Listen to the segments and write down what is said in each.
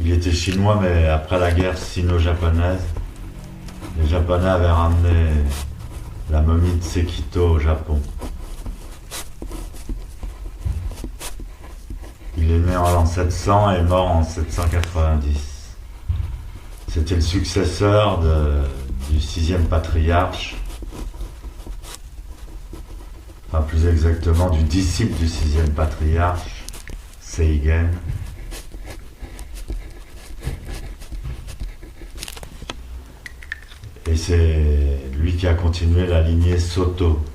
Il était chinois, mais après la guerre sino-japonaise, les Japonais avaient ramené la momie de Sekito au Japon. Il est né en l'an 700 et mort en 790. C'était le successeur du sixième patriarche, enfin plus exactement du disciple du sixième patriarche, Seigen. Et c'est lui qui a continué la lignée Soto.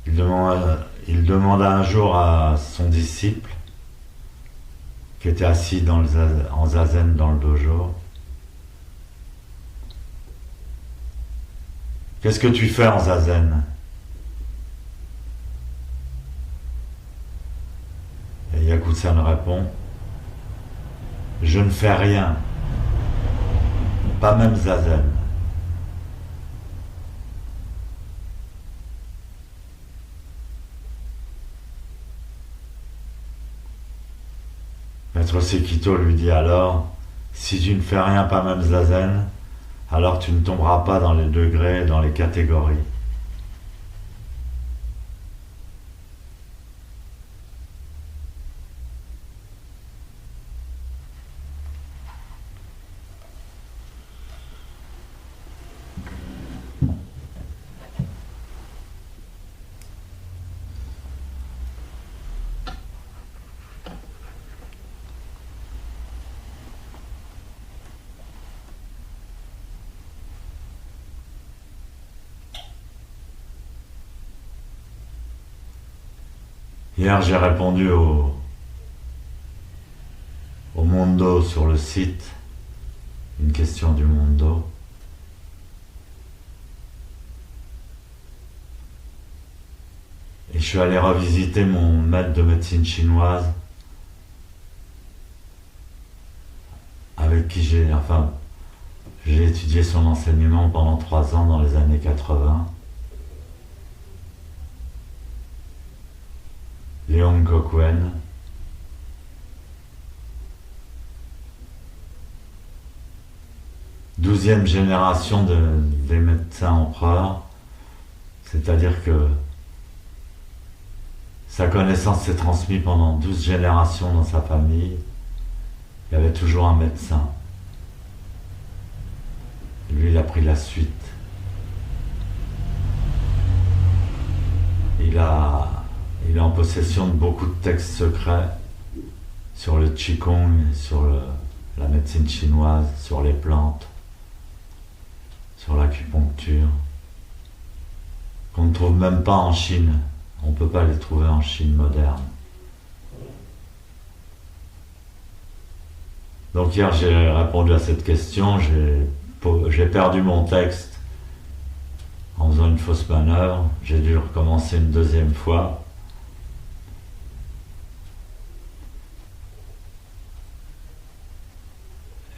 Il demanda un jour à son disciple, qui était assis en zazen dans le dojo, « Qu'est-ce que tu fais en zazen ?» Et Yakusan répond, « Je ne fais rien, pas même zazen. » Maître Sekito lui dit alors, « Si tu ne fais rien, pas même zazen, alors tu ne tomberas pas dans les degrés, dans les catégories. » Hier, j'ai répondu au Mondo sur le site, une question du Mondo. Et je suis allé revisiter mon maître de médecine chinoise, avec qui j'ai étudié son enseignement pendant 3 ans dans les années 80. Léon Kokuen. Douzième génération des médecins empereurs, c'est-à-dire que sa connaissance s'est transmise pendant 12 générations dans sa famille. Il y avait toujours un médecin. Et lui, il a pris la suite. Il est en possession de beaucoup de textes secrets sur le Qigong, sur la médecine chinoise, sur les plantes, sur l'acupuncture, qu'on ne trouve même pas en Chine. On ne peut pas les trouver en Chine moderne. Donc hier, j'ai répondu à cette question. J'ai perdu mon texte en faisant une fausse manœuvre. J'ai dû recommencer une deuxième fois.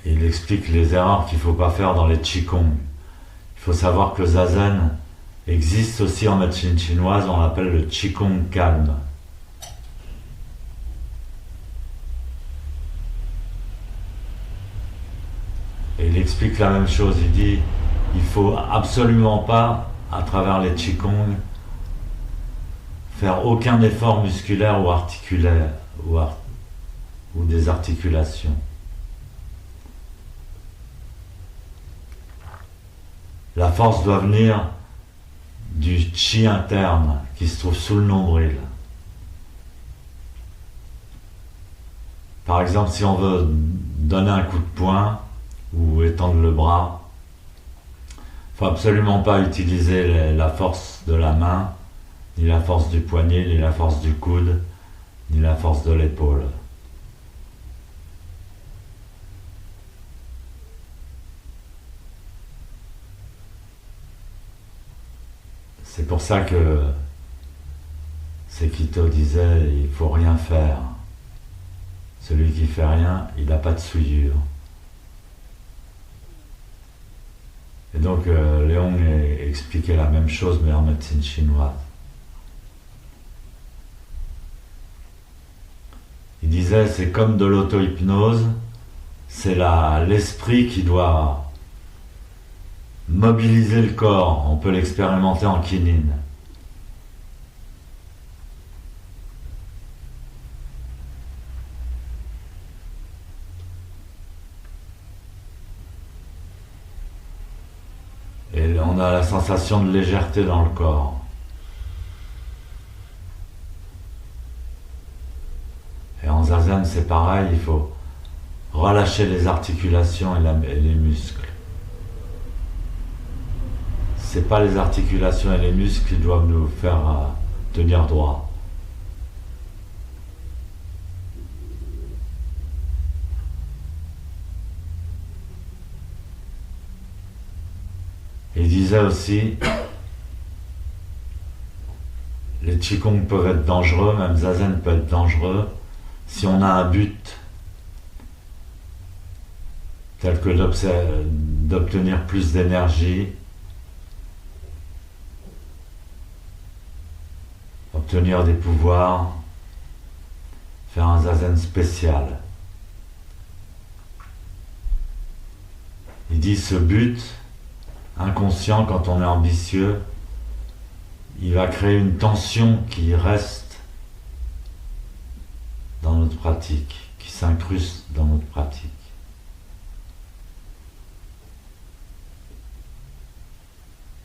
Il explique les erreurs qu'il ne faut pas faire dans les Qigong. Il faut savoir que le Zazen existe aussi en médecine chinoise, on l'appelle le Qigong calme. Et il explique la même chose, il dit il ne faut absolument pas, à travers les Qigong, faire aucun effort musculaire ou articulaire, ou des articulations. La force doit venir du chi interne qui se trouve sous le nombril. Par exemple, si on veut donner un coup de poing ou étendre le bras, il ne faut absolument pas utiliser la force de la main, ni la force du poignet, ni la force du coude, ni la force de l'épaule. C'est pour ça que Sekito disait il ne faut rien faire. Celui qui fait rien, il n'a pas de souillure. Et donc Léon expliquait la même chose mais en médecine chinoise. disait c'est comme de l'auto-hypnose, c'est l'esprit qui doit mobiliser le corps. On peut l'expérimenter en kinine. Et on a la sensation de légèreté dans le corps. Et en zazen, c'est pareil, il faut relâcher les articulations et les muscles. C'est pas les articulations et les muscles qui doivent nous faire tenir droit. Il disait aussi, les qigong peuvent être dangereux, même zazen peut être dangereux, si on a un but tel que d'obtenir plus d'énergie, obtenir des pouvoirs, faire un zazen spécial. Il dit ce but inconscient, quand on est ambitieux, il va créer une tension qui reste dans notre pratique, qui s'incruste dans notre pratique.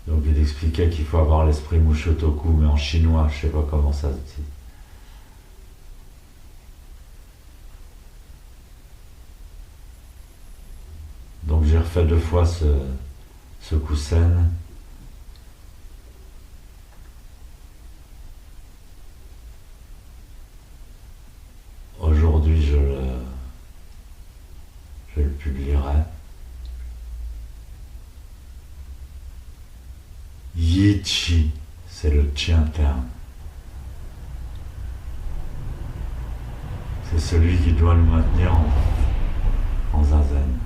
Donc il expliquait qu'il faut avoir l'esprit Mushotoku, mais en chinois, je ne sais pas comment ça se dit. Donc j'ai refait 2 fois ce kusen. Aujourd'hui, je le publierai. Yi-chi, c'est le chi interne. C'est celui qui doit nous maintenir en zazen.